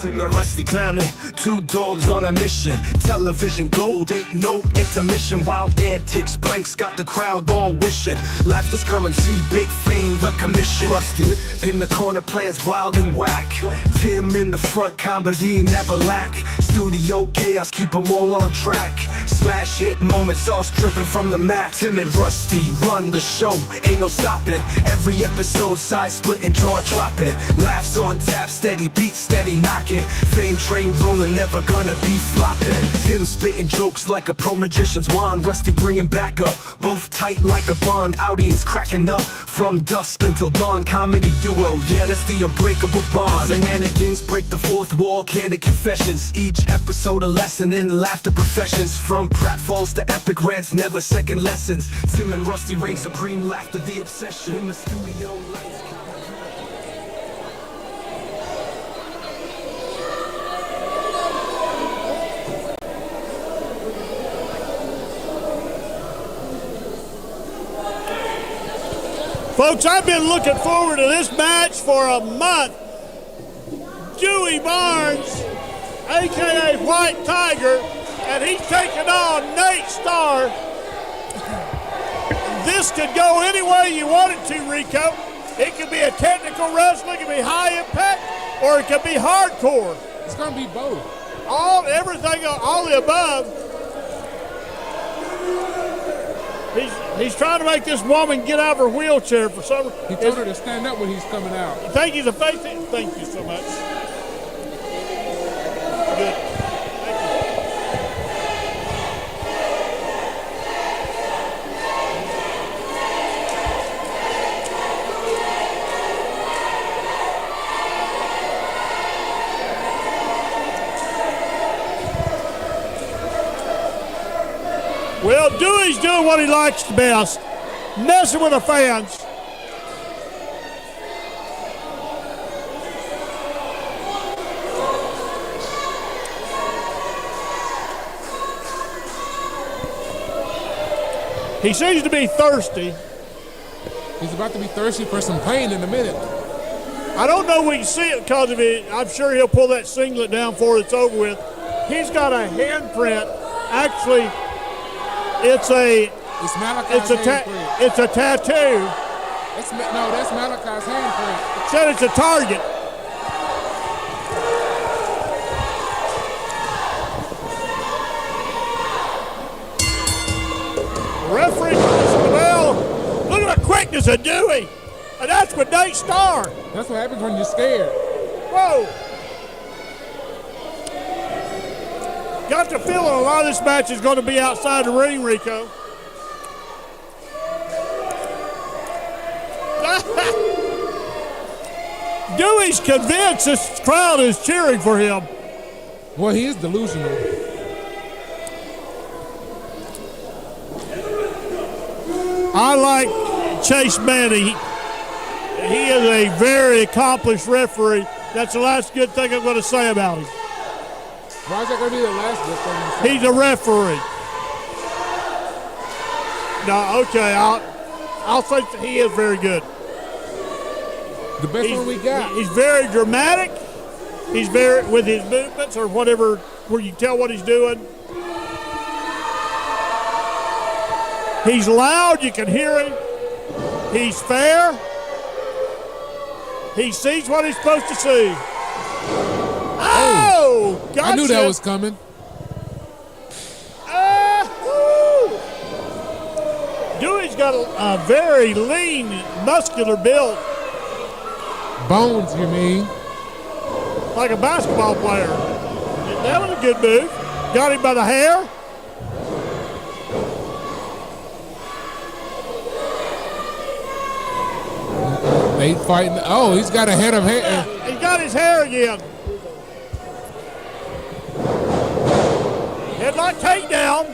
Captain and Rusty clowning, two dogs on a mission. Television gold, ain't no intermission. Wild antics, blanks got the crowd all wishing. Laughter's currency, big fame, recognition. Rusty in the corner, players wild and whack. Tim in the front, comedy never lack. Studio chaos, keep them all on track. Smash hit moments, all stripping from the mat. Tim and Rusty run the show, ain't no stopping. Every episode, side splitting, jaw dropping. Laughs on tap, steady beat, steady knocking. Fame train rolling, never gonna be flopping. Tim spitting jokes like a pro magician's wand. Rusty bringing back up, both tight like a bond. Audience cracking up from dusk until dawn. Comedy duo, yeah, that's the unbreakable bond. Shenanigans break the fourth wall, candid confessions. Each episode a lesson in laughter professions. From pratfalls to epic rants, never second lessons. Tim and Rusty reign supreme, laughter the obsession. In the studio lights. Folks, I've been looking forward to this match for a month. Dewey Barnes, a.k.a. White Tiger, and he's taking on Nate Starr. This could go any way you want it to, Rico. It could be a technical wrestling, it could be high impact, or it could be hardcore. It's going to be both. Everything, all the above. He's trying to make this woman get out of her wheelchair for some reason. He told her to stand up when he's coming out. Thank you, Thank you so much. Good. Well, Dewey's doing what he likes the best, messing with the fans. He seems to be thirsty. He's about to be thirsty for some pain in a minute. I don't know if we can see it because of it. I'm sure he'll pull that singlet down before it's over with. He's got a handprint. Actually, it's a tattoo. That's Malachi's handprint. It said it's a target. Referee the bell. Look at the quickness of Dewey. And that's with Nate Starr. That's what happens when you're scared. Whoa. Got the feeling a lot of this match is going to be outside the ring, Rico. Dewey's convinced this crowd is cheering for him. Well, he is delusional. I like Chase Manning. He is a very accomplished referee. That's the last good thing I'm going to say about him. Why is that going to be the last good thing to say? He's a referee. No, okay, I'll say he is very good. The best one we got. He's very dramatic. He's very, with his movements or whatever, where you tell what he's doing. He's loud, you can hear him. He's fair. He sees what he's supposed to see. Oh, gotcha. I knew that was coming. Dewey's got a very lean, muscular build. Bones, you mean? Like a basketball player. That was a good move. Got him by the hair. Nate fighting. Oh, he's got a head of hair. He's got his hair again. Headlock takedown.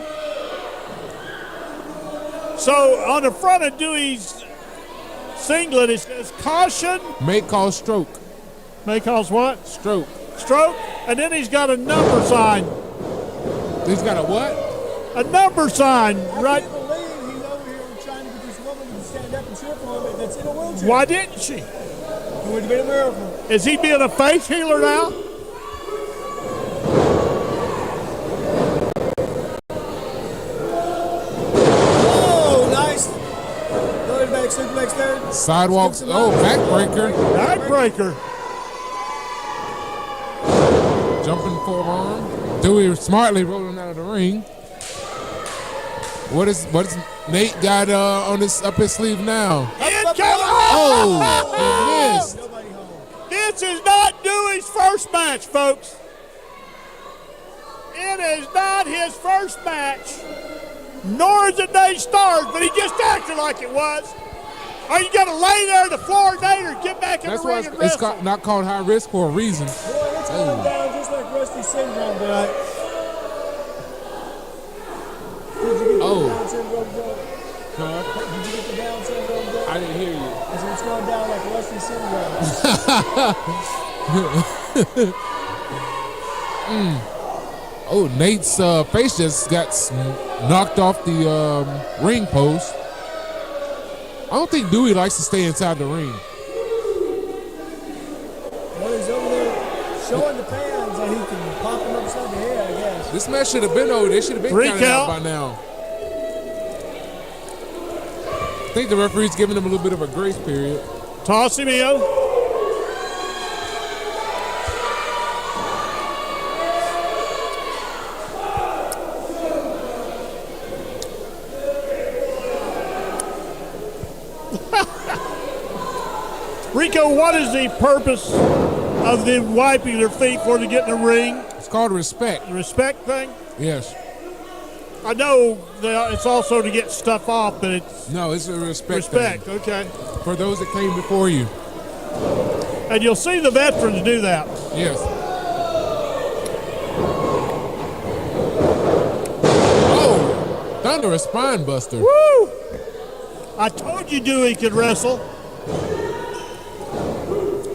So on the front of Dewey's singlet, it says caution. May cause stroke. May cause what? Stroke. Stroke. And then he's got a number sign. He's got a what? A number sign, right? I can't believe he's over here trying to get this woman to stand up and cheer for him that's in a wheelchair. Why didn't she? It would have been a miracle. Is he being a faith healer now? Sidewalks. Oh, backbreaker. Backbreaker. Jumping forearm. Dewey smartly rolling out of the ring. What is Nate got on up his sleeve now? Oh, he missed. This is not Dewey's first match, folks. It is not his first match, nor is it Nate Starr's, but he just acted like it was. Are you going to lay there on the floor, Nate, or get back in the ring and wrestle? It's not called high risk for a reason. Boy, it's going down just like Rusty Syndrome tonight. Did you get the Down syndrome joke? Huh? Did you get the Down syndrome joke? I didn't hear you. I said it's going down like Rusty Syndrome. Oh, Nate's face just got knocked off the ring post. I don't think Dewey likes to stay inside the ring. Well, he's over there showing the fans that he can pop him upside the head, I guess. This match should have been over. They should have been counted out by now. I think the referee's giving him a little bit of a grace period. Toss him in. Rico, what is the purpose of them wiping their feet before they get in the ring? It's called respect. The respect thing? Yes. I know that it's also to get stuff off, but it's... No, it's a respect Respect, thing. okay. For those that came before you. And you'll see the veterans do that. Yes. Oh, thunderous spine buster. Woo! I told you Dewey could wrestle.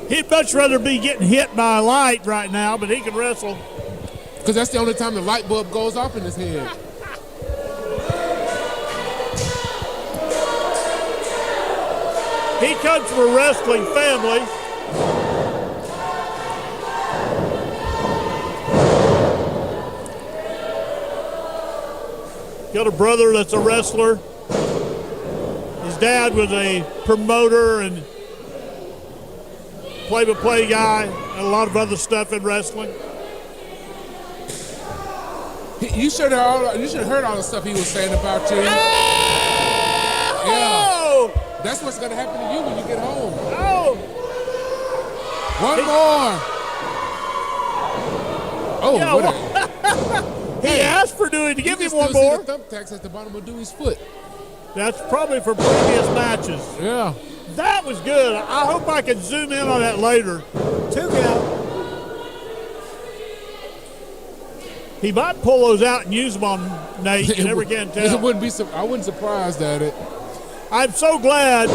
He'd much rather be getting hit by a light right now, but he can wrestle. Because that's the only time the light bulb goes off in his head. He comes from a wrestling family. Got a brother that's a wrestler. His dad was a promoter and play-by-play guy and a lot of other stuff in wrestling. You should have heard all the stuff he was saying about you. Yeah. That's what's going to happen to you when you get home. Oh! One more. Oh, Yeah, what a... He asked for Dewey to give him one You more. can still see the thumbtacks at the bottom of Dewey's foot. That's probably for previous matches. Yeah. That was good. I hope I can zoom in on that later. 2 count. He might pull those out and use them on Nate. You never can tell. I wouldn't surprised at it. I'm so glad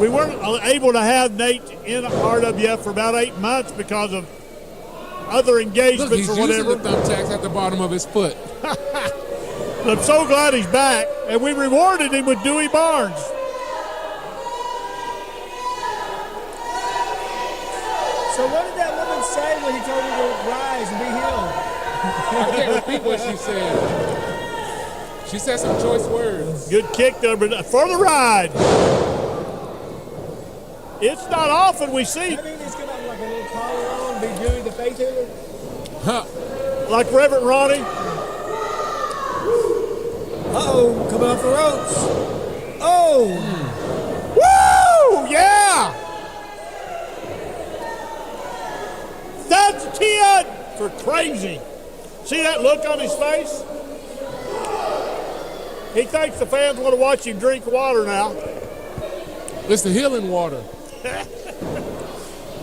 we weren't able to have Nate in RWF for about 8 months because of other engagements Look, he's or using whatever. the thumbtacks at the bottom of his foot. But I'm so glad he's back, and we rewarded him with Dewey Barnes. So what did that woman say when he told her to rise and be healed? I can't repeat what she said. She said some choice words. Good kick there, but for the ride. It's not often we see, I mean, he's come out with like a little collar on, be Dewey the faith healer. Huh. like Reverend Ronnie. Uh-oh, coming off the ropes. Oh! Woo! Yeah! That's 10 for crazy. See that look on his face? He thinks the fans want to watch him drink water now. It's the healing water.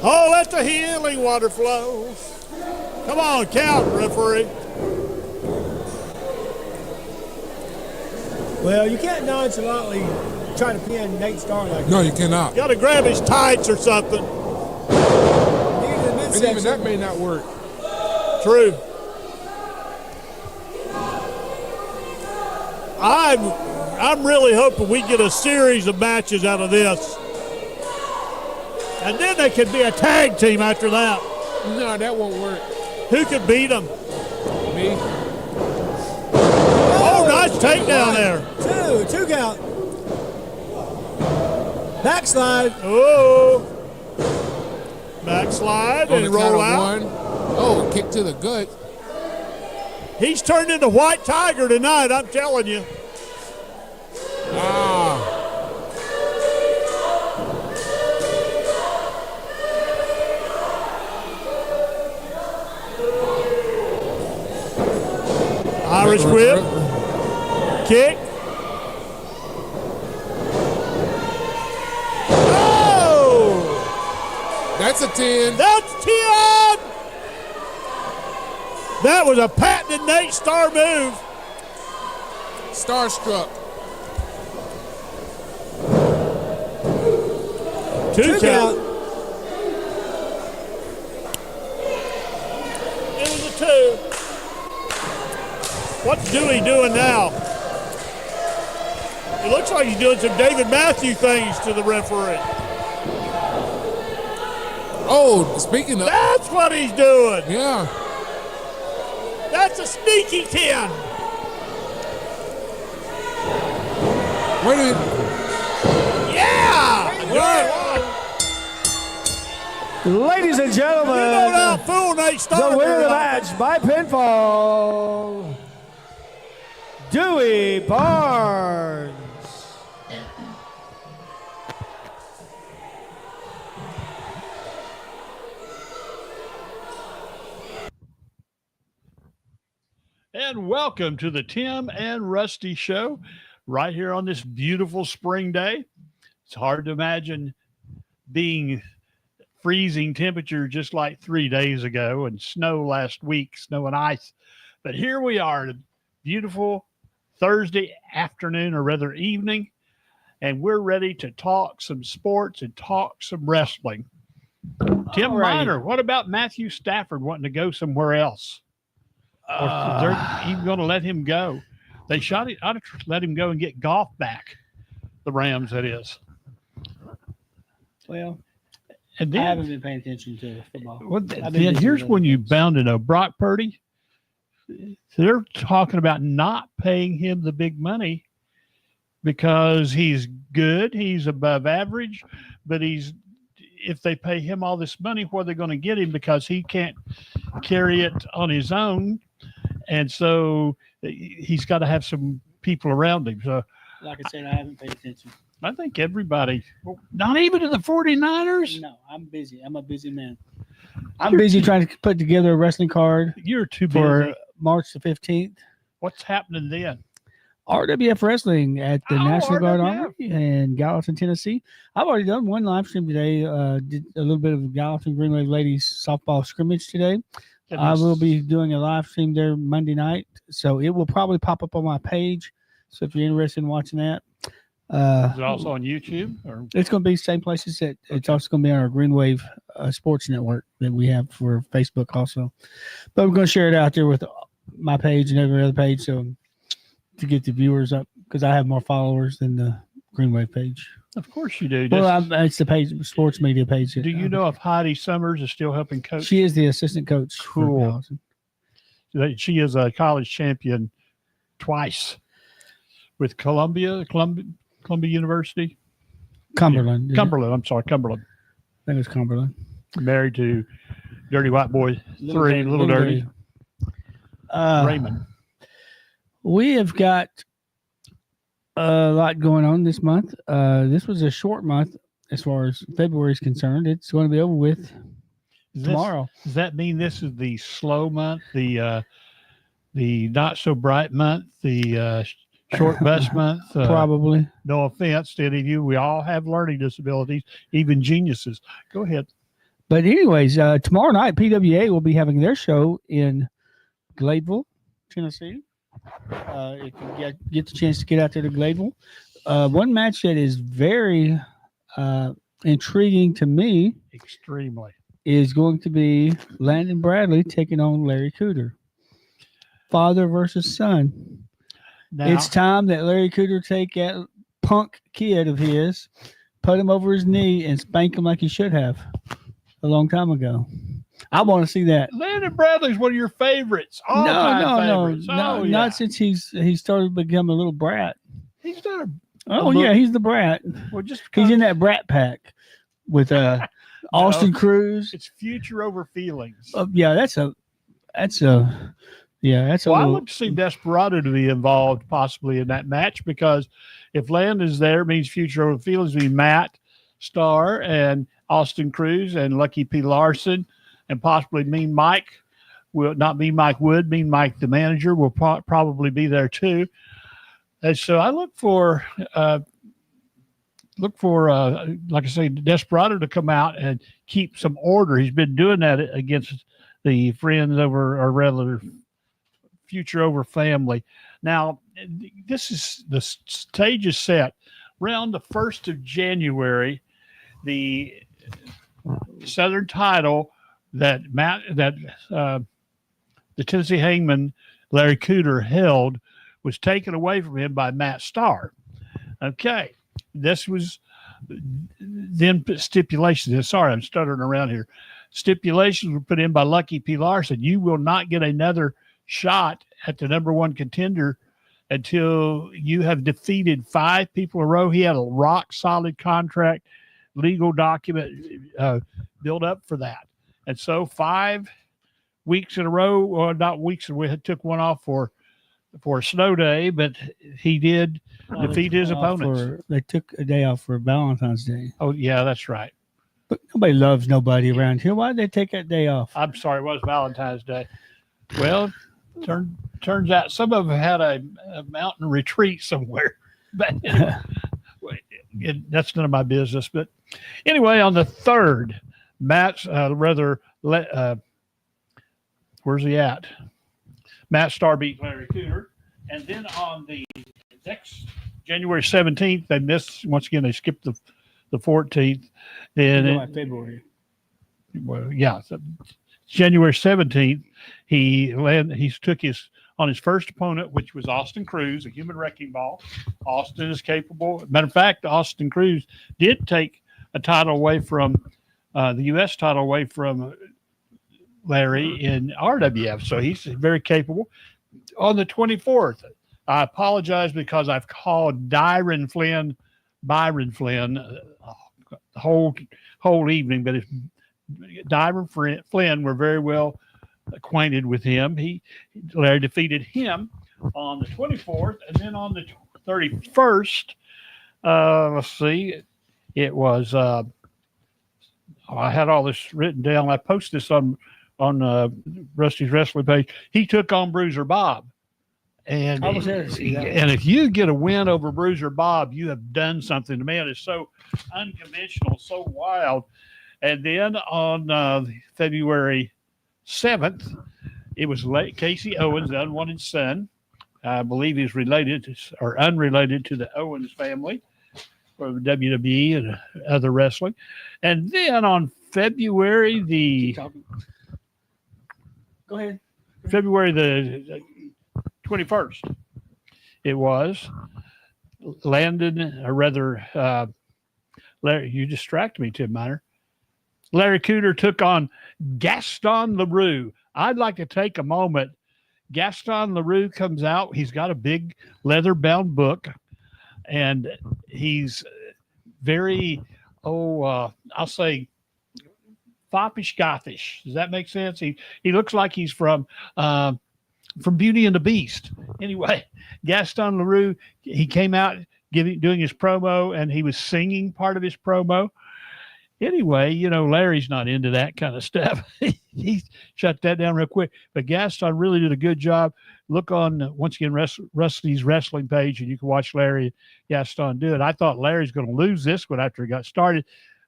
Oh, let the healing water flow. Come on, count, referee. Well, you can't nonchalantly try to pin Nate Starr like that. No, you cannot. Got to grab his tights or something. And even that may not work. True. I'm really hoping we get a series of matches out of this. And then they could be a tag team after that. No, that won't work. Who could beat them? Me. Oh, nice takedown there. Two count. Backslide. Oh. Backslide On and the count roll of out. 1. Oh, kick to the gut. He's turned into White Tiger tonight, I'm telling you. Ah. Irish whip. Kick. Oh! That's a 10. That's 10! That was a patented Nate Starr move. Starstruck. 2 count. It was a 2. What's Dewey doing now? It looks like he's doing some David Matthew things to the referee. Oh, speaking of. That's what he's doing. Yeah. That's a sneaky 10. Wait a minute. Yeah! Ladies and You don't gentlemen, outfool Nate Starr. the winner of the match by pinfall, Dewey Barnes. And welcome to the Tim and Rusty Show right here on this beautiful spring day. It's hard to imagine being freezing temperature just like 3 days ago and snow last week, snow and ice. But here we are, a beautiful Thursday afternoon, or rather evening, and we're ready to talk some sports and talk some wrestling. Tim Miner, what about Matthew Stafford wanting to go somewhere else? Or they're even going to let him go. They ought to let him go and get Goff back. The Rams, that is. Well, And I then, haven't been paying attention to football. well, I've been then busy here's with when other you things. bound to know Brock Purdy. They're talking about not paying him the big money because he's good, he's above average, but if they pay him all this money, where they're going to get him because he can't carry it on his own. And so he's got to have some people around him. So Like I said, I haven't paid attention. I think everybody, not even to the 49ers, No, I'm busy. I'm a busy man. I'm busy trying to put together a wrestling card you're too busy. for March the 15th. What's happening then? RWF Wrestling at the Oh, National Guard RWF. Armory in Gallatin, Tennessee. I've already done one live stream today. Did a little bit of Gallatin Green Wave Ladies softball scrimmage today. I will be doing a live stream there Monday night, so it will probably pop up on my page. So if you're interested in watching that, Is it also on YouTube? Or it's going to be the same places that it's also going to be on our Green Wave Sports Network that we have for Facebook also. But we're going to share it out there with my page and every other page, so to get the viewers up, because I have more followers than the Green Wave page. of course you do. Well, it's the page, sports media page. Do you know if Heidi Summers is still helping coach? She is the assistant coach. for Cool. Gallatin. She is a college champion twice with Columbia University. Cumberland. Cumberland. I'm sorry, Cumberland. I think it's Cumberland. Married to Dirty White Boy 3, Little Dirty, Raymond. We have got a lot going on this month. This was a short month as far as February is concerned. It's going to be over with tomorrow. Does that mean this is the slow month, the not so bright month, the short bus month? Probably. No offense to any of you. We all have learning disabilities, even geniuses. Go ahead. But anyways, tomorrow night, PWA will be having their show in Gladeville, Tennessee. If you get the chance to get out there to Gladeville. One match that is very intriguing to me Extremely. is going to be Landon Bradley taking on Larry Cooter. Father versus son. Now, It's time that Larry Cooter take that punk kid of his, put him over his knee, and spank him like he should have a long time ago. I want to see that. Landon Bradley's one of your favorites. All-time favorites. No, Oh, yeah. not since he started to become a little brat. He's not Oh look- yeah, he's the brat. Well, just He's because in that brat pack with Austin Cruz. it's future over feelings. Yeah, that's a Well, I little. look to see Desperado to be involved possibly in that match, because if Landon's there, it means future over feelings will be Matt Starr and Austin Cruz and Lucky P. Larson, and possibly Mean Mike. Will not be Mike Wood. Mean Mike, the manager, will probably be there too. And so I look for like I say, Desperado to come out and keep some order. He's been doing that against the friends over, or rather, future over family. Now, this is the stage is set around the 1st of January. The Southern title that the Tennessee Hangman Larry Cooter held was taken away from him by Matt Starr. Okay, this was then stipulations. Sorry, I'm stuttering around here. Stipulations were put in by Lucky P. Larson. You will not get another shot at the number one contender until you have defeated 5 people in a row. He had a rock solid contract, legal document built up for that. And so 5 weeks in a row, or not weeks, we took one off for a snow day, but he did defeat his opponents. They took a day off for Valentine's Day. Oh, yeah, that's right. But nobody loves nobody around here. Why did they take that day off? I'm sorry, it was Valentine's Day. Well, turns out some of them had a mountain retreat somewhere. But anyway, that's none of my business. But anyway, on the 3rd, where's he at? Matt Starr beat Larry Cooter. And then on the next January 17th, they missed, once again, they skipped the 14th. Then February. Well, yeah, so January 17th, he took on his first opponent, which was Austin Cruz, a human wrecking ball. Austin is capable. Matter of fact, Austin Cruz did take a title away from the U.S. title away from Larry in RWF, so he's very capable. On the 24th, I apologize because I've called Byron Flynn the whole evening, but it's Byron Flynn. We're very well acquainted with him. Larry defeated him on the 24th, and then on the 31st, let's see, it was. I had all this written down. I posted this on Rusty's wrestling page. He took on Bruiser Bob. And, I was there to see that. And if you get a win over Bruiser Bob, you have done something. The man is so unconventional, so wild. And then on February 7th, it was Casey Owens, the unwanted son. I believe he's related or unrelated to the Owens family from WWE and other wrestling. And then on February February the 21st, it was Landon, or rather, Larry, you distract me, Tim Miner. Larry Cooter took on Gaston LaRue. I'd like to take a moment. Gaston LaRue comes out. He's got a big leather-bound book, and he's very, I'll say, foppish, gothish. Does that make sense? He looks like he's from Beauty and the Beast. Anyway, Gaston LaRue, he came out doing his promo, and he was singing part of his promo. Anyway, Larry's not into that kind of stuff. He shut that down real quick. But Gaston really did a good job. Look on, once again, Rusty's wrestling page, and you can watch Larry and Gaston do it. I thought Larry's going to lose this one after he got started.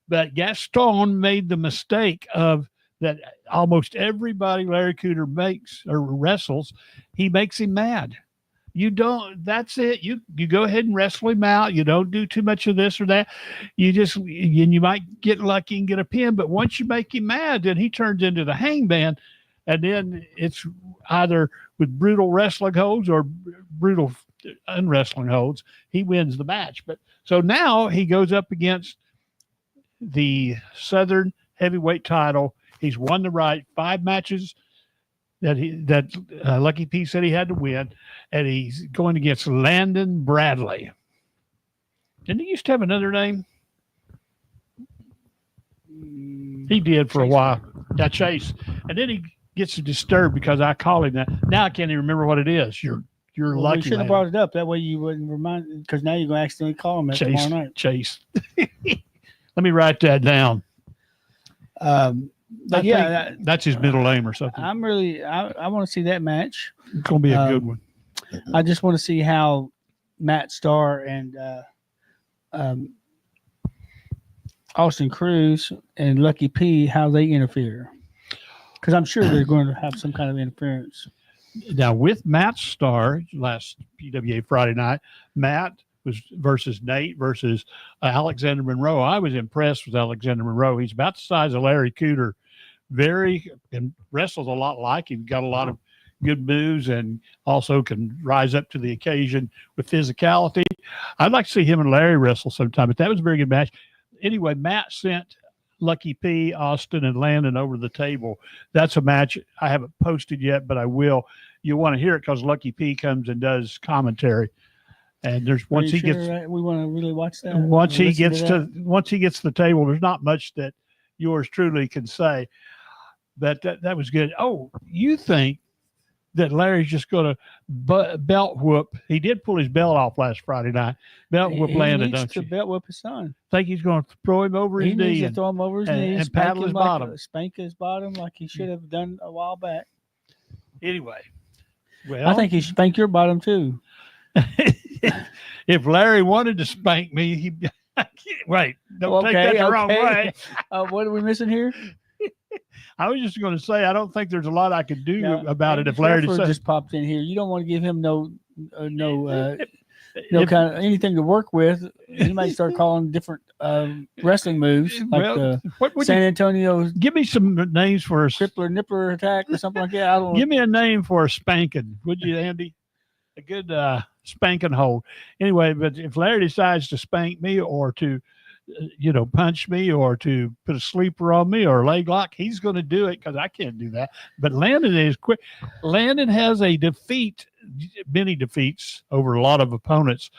But Gaston made the mistake of that almost everybody Larry Cooter makes or wrestles, he makes him mad. You don't, that's it. You go ahead and wrestle him out. You don't do too much of this or that. You might get lucky and get a pin, but once you make him mad, then he turns into the Hangman, and then it's either with brutal wrestling holds or brutal unwrestling holds. He wins the match. But so now he goes up against the Southern heavyweight title. He's won the right 5 matches that Lucky P said he had to win, and he's going against Landon Bradley. Didn't he used to have another name? He did for a while. Yeah, Chase. And then he gets disturbed because I call him that. Now I can't even remember what it is. You're Well, lucky. we should have brought it up. That way you wouldn't remind, because now you're going to accidentally call him that Chase. tomorrow night. Chase. Let me write that down. But yeah, That's his middle name or something. I want to see that match. It's going to be a good one. I just want to see how Matt Starr and Austin Cruz and Lucky P, how they interfere. Because I'm sure they're going to have some kind of interference. Now, with Matt Starr, last PWA Friday night, Matt was versus Nate versus Alexander Monroe. I was impressed with Alexander Monroe. He's about the size of Larry Cooter, and wrestles a lot like him. Got a lot of good moves and also can rise up to the occasion with physicality. I'd like to see him and Larry wrestle sometime, but that was a very good match. Anyway, Matt sent Lucky P, Austin, and Landon over the table. That's a match I haven't posted yet, but I will. You want to hear it because Lucky P comes and does commentary. And there's once he gets, we want to really watch that. once he gets to the table, there's not much that yours truly can say. But that was good. Oh, you think that Larry's just going to belt whoop? He did pull his belt off last Friday night. Belt whoop Landon, don't you? Belt whoop his son. Think he's going to throw him over his knee and throw him over his knee and paddle his bottom. Spank his bottom like he should have done a while back. Anyway, well, I think he should spank your bottom too. If Larry wanted to spank me, he wait. Don't take that the wrong way. What are we missing here? I was just going to say I don't think there's a lot I could do about it if Larry just popped in here. You don't want to give him no kind of anything to work with. He might start calling different wrestling moves like San Antonio. Give me some names for a crippler nipper attack or something like that. I don't. Give me a name for a spanking, would you, Andy? A good spanking hold. Anyway, but if Larry decides to spank me or to punch me or to put a sleeper on me or a leg lock, he's going to do it because I can't do that. But Landon is quick. Landon has many defeats over a lot of opponents.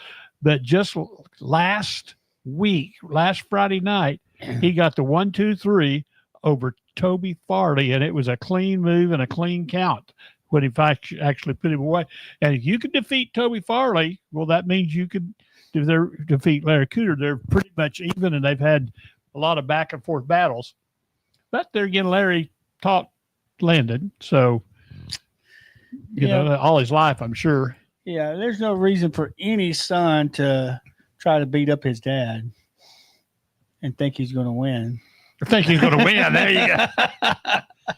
But just last Friday night, he got the 1-2-3 over Toby Farley, and it was a clean move and a clean count when he actually put him away. And if you can defeat Toby Farley, well, that means you could defeat Larry Cooter. They're pretty much even, and they've had a lot of back and forth battles. But there again, Larry taught Landon, so all his life, I'm sure. Yeah, there's no reason for any son to try to beat up his dad and think he's going to win. There you go.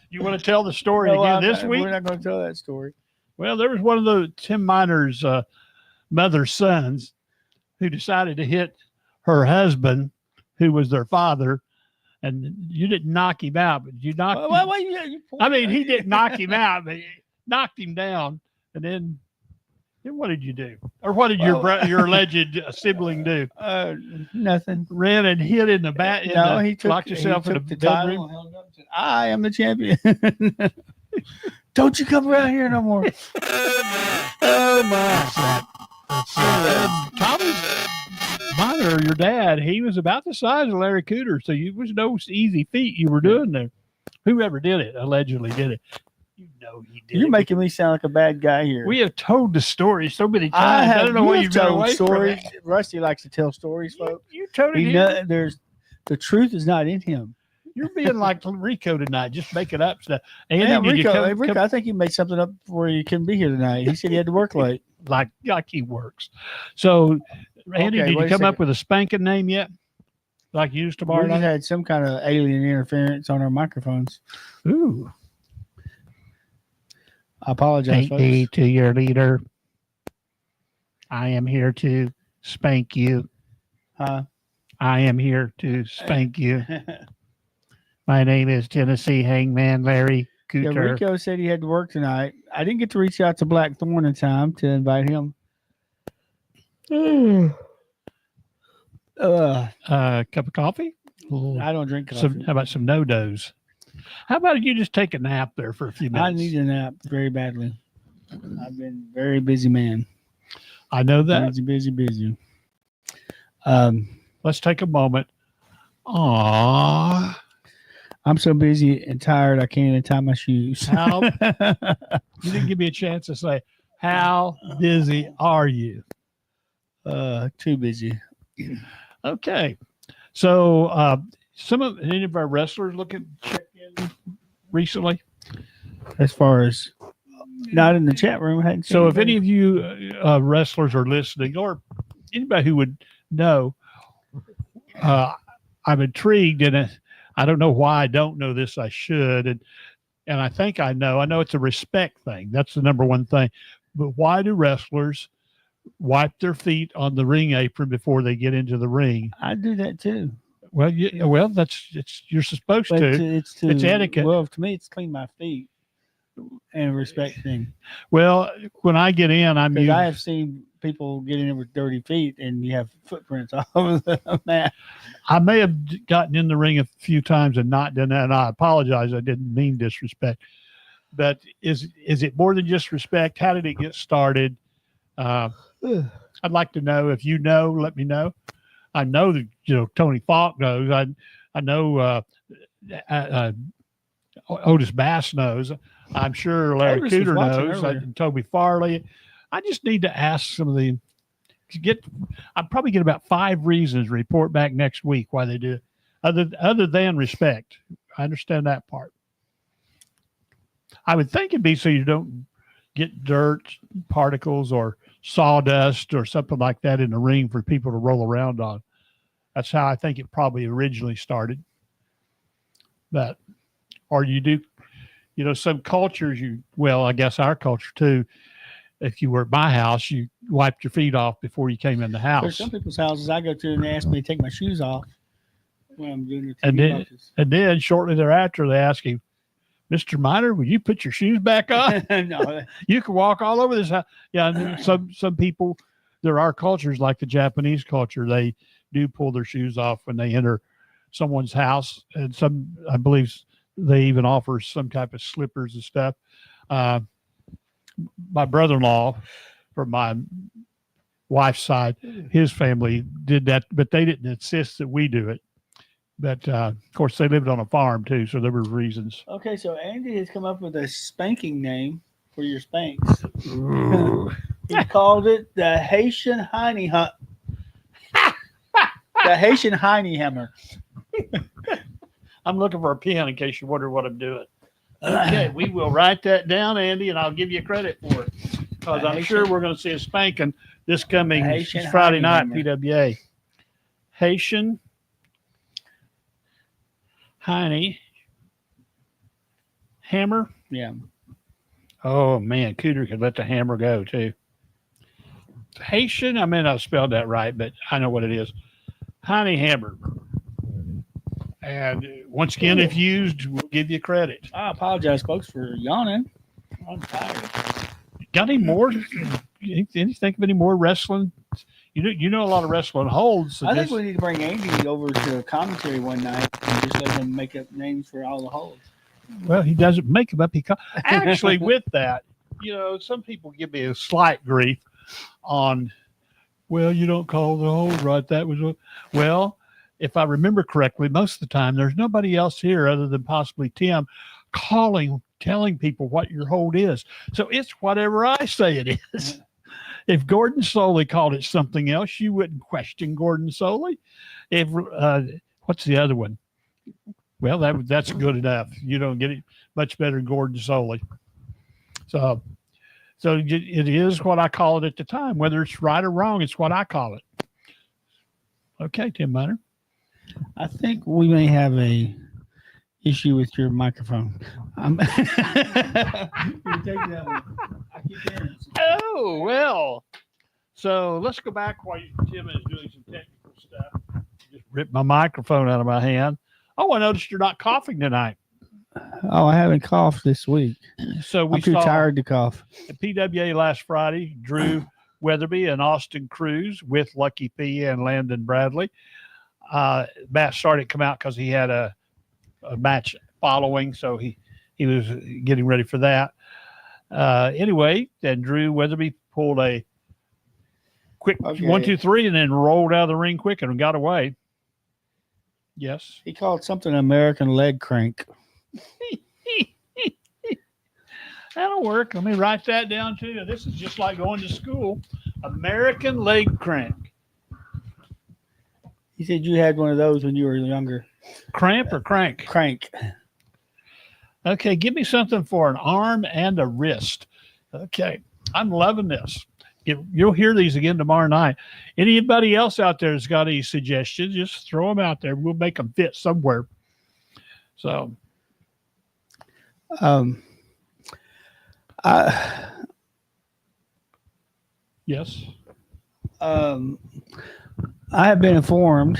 You want to tell the story again this week? We're not going to tell that story. Well, there was one of the Tim Miner's mother's sons who decided to hit her husband, who was their father, and you didn't knock him out, but you knocked him. He didn't knock him out, but he knocked him down, and then what did you do? Or what did your alleged sibling do? Nothing. Ran and hit in the back. He locked himself in the bedroom. Held up and said, I am the champion. Don't you come around here no more. Oh, my. Thomas Miner, your dad, he was about the size of Larry Cooter, so it was no easy feat you were doing there. Whoever did it allegedly did it. He did. You're making me sound like a bad guy here. We have told the story so many times. I don't know what you've told stories. Rusty likes to tell stories, folks. You told it. The truth is not in him. You're being like Rico tonight. Just make it up stuff. Rico, I think he made something up before he couldn't be here tonight. He said he had to work late. like he works. So, Andy, did you come up with a spanking name yet? Like you used tomorrow night? We had some kind of alien interference on our microphones. Ooh. I apologize, folks. Me to your leader. I am here to spank you. Huh? I am here to spank you. My name is Tennessee Hangman Larry Cooter. Yeah, Rico said he had to work tonight. I didn't get to reach out to Blackthorn in time to invite him. Cup of coffee? I don't drink coffee. How about some no-dos? How about you just take a nap there for a few minutes? I need a nap very badly. I've been a very busy man. I know that. Busy. Let's take a moment. Aww. I'm so busy and tired I can't even tie my shoes. How you didn't give me a chance to say, how busy are you? Too busy. Okay. So any of our wrestlers check in recently? As far as not in the chat room. I hadn't seen So if anybody. any of you wrestlers are listening, or anybody who would know, I'm intrigued, and I don't know why I don't know this. I should, and I think I know. I know it's a respect thing. That's the number one thing. But why do wrestlers wipe their feet on the ring apron before they get into the ring? I do that too. Well, you're supposed But to. It's etiquette. Well, to me, it's clean my feet and a respect thing. Well, when I get in, I'm Because using, I have seen people get in with dirty feet, and you have footprints all over the mat. I may have gotten in the ring a few times and not done that, and I apologize. I didn't mean disrespect. But is it more than just respect? How did it get started? I'd like to know. If you know, let me know. I know that Tony Falk knows. I know Otis Bass knows. I'm sure Larry Otis was Cooter watching knows. earlier. And Toby Farley. I just need to ask some of the I'll probably get about 5 reasons to report back next week why they do it. Other than respect. I understand that part. I would think it'd be so you don't get dirt, particles, or sawdust or something like that in the ring for people to roll around on. That's how I think it probably originally started. But, or you do, some cultures, I guess our culture too, if you were at my house, you wiped your feet off before you came in the house. There's some people's houses I go to, and they ask me to take my shoes off when I'm doing the TV and then shortly thereafter, they ask you, Mr. Miner, will you put your shoes back on? No. You can walk all over this house. Yeah, and then some people, there are cultures like the Japanese culture. They do pull their shoes off when they enter someone's house, and some, I believe, they even offer some type of slippers and stuff. My brother-in-law, from my wife's side, his family did that, but they didn't insist that we do it. But of course, they lived on a farm too, so there were reasons. Okay, so Andy has come up with a spanking name for your spanks. He called it the Haitian Heine the Haitian Heine Hammer. I'm looking for a pen in case you wonder what I'm doing. Okay, we will write that down, Andy, and I'll give you credit for it because I'm sure we're going to see a spanking this coming Friday night, PWA. Haitian Heine Hammer. Yeah. Oh man, Cooter could let the hammer go too. Haitian, I may not have spelled that right, but I know what it is. Heine Hammer. And once again, if used, we'll give you credit. I apologize, folks, for yawning. I'm tired. Got any more? You think of any more wrestling? You know a lot of wrestling holds. So I think we need to bring Andy over to a commentary one night and just let him make up names for all the holds. Well, he doesn't make them up. Actually, with that, some people give me a slight grief on, well, you don't call the hold right. That was, well, if I remember correctly, most of the time there's nobody else here other than possibly Tim telling people what your hold is. So it's whatever I say it is. If Gordon Soley called it something else, you wouldn't question Gordon Soley. If what's the other one? Well, that's good enough. You don't get it much better than Gordon Soley. So it is what I call it at the time. Whether it's right or wrong, it's what I call it. Okay, Tim Miner. I think we may have a issue with your microphone. Oh, well. So let's go back while Tim is doing some technical stuff. Just ripped my microphone out of my hand. Oh, I noticed you're not coughing tonight. Oh, I haven't coughed this week. So I'm too tired to cough. At PWA last Friday, Drew Weatherby and Austin Cruz with Lucky P and Landon Bradley. Matt started to come out because he had a match following, so he was getting ready for that. Anyway, then Drew Weatherby pulled a quick Okay. 1, 2, 3, and then rolled out of the ring quick and got away. Yes. He called something American leg crank. That'll work. Let me write that down too. This is just like going to school. American leg crank. He said you had one of those when you were younger. Cramp or crank? Crank. Okay, give me something for an arm and a wrist. Okay, I'm loving this. You'll hear these again tomorrow night. Anybody else out there has got any suggestions, just throw them out there. We'll make them fit somewhere. So, yes. I have been informed.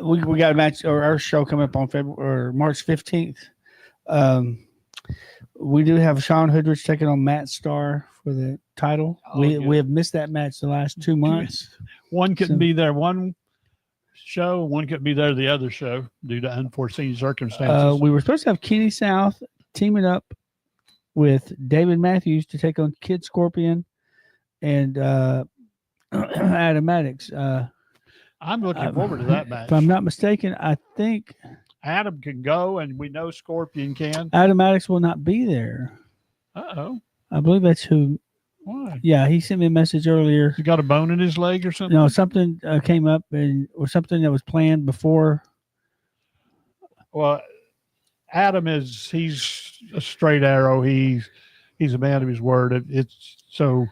We got a match or our show coming up on March 15th. We do have Sean Hoodrich taking on Matt Starr for the title. Oh, we have missed that match the last 2 months. One couldn't be there one show, one couldn't be there the other show due to unforeseen circumstances. We were supposed to have Kenny South teaming up with David Matthews to take on Kid Scorpion and Adam Maddox. I'm looking forward to that match. If I'm not mistaken, I think Adam can go, and we know Scorpion can. Adam Maddox will not be there. Uh-oh. I believe that's who. Why? Yeah, he sent me a message earlier. You got a bone in his leg or something? No, something came up or something that was planned before. Well, Adam he's a straight arrow. He's a man of his word. It's so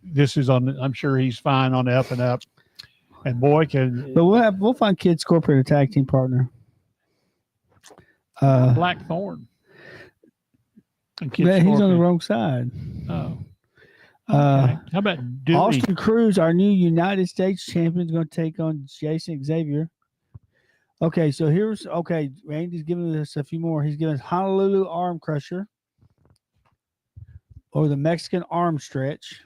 this is on. I'm sure he's fine on the up and up. And boy, But we'll find Kid Scorpion a tag team partner. Blackthorn. He's on the wrong side. Oh. Okay. How about Dewey? Austin Cruz, our new United States champion, is going to take on Jason Xavier. Okay, so Randy's giving us a few more. He's giving us Honolulu Arm Crusher or the Mexican Arm Stretch.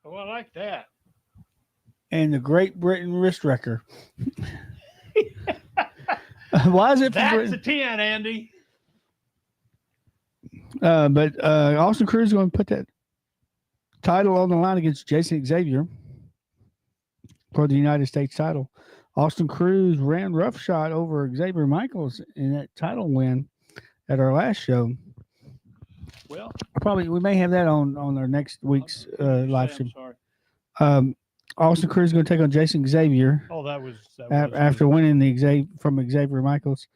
Oh, I like that. And the Great Britain Wrist Wrecker. Why is it for That's Britain? a 10, Andy. But Austin Cruz is going to put that title on the line against Jason Xavier for the United States title. Austin Cruz ran roughshod over Xavier Michaels in that title win at our last show. Well, we may have that on our next week's live stream. Sorry. Austin Cruz is going to take on Jason Xavier. Oh, that was after winning from Xavier Michaels.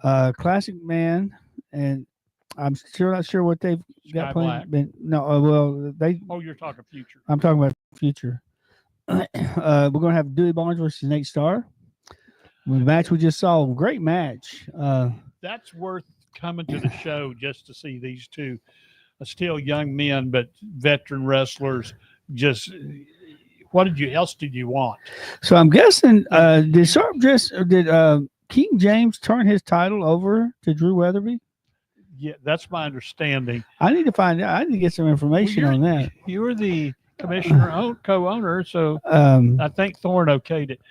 Classic Man, and I'm still not sure what they've got planned. You're talking future. I'm talking about future. We're going to have Dewey Barnes versus Nate Starr. The match we just saw, great match. That's worth coming to the show just to see these two still young men, but veteran wrestlers. Just what else did you want? So I'm guessing did King James turn his title over to Drew Weatherby? Yeah, that's my understanding. I need to find out. I need to get some information on that. You were the commissioner, co-owner, so I think Thorne okayed it.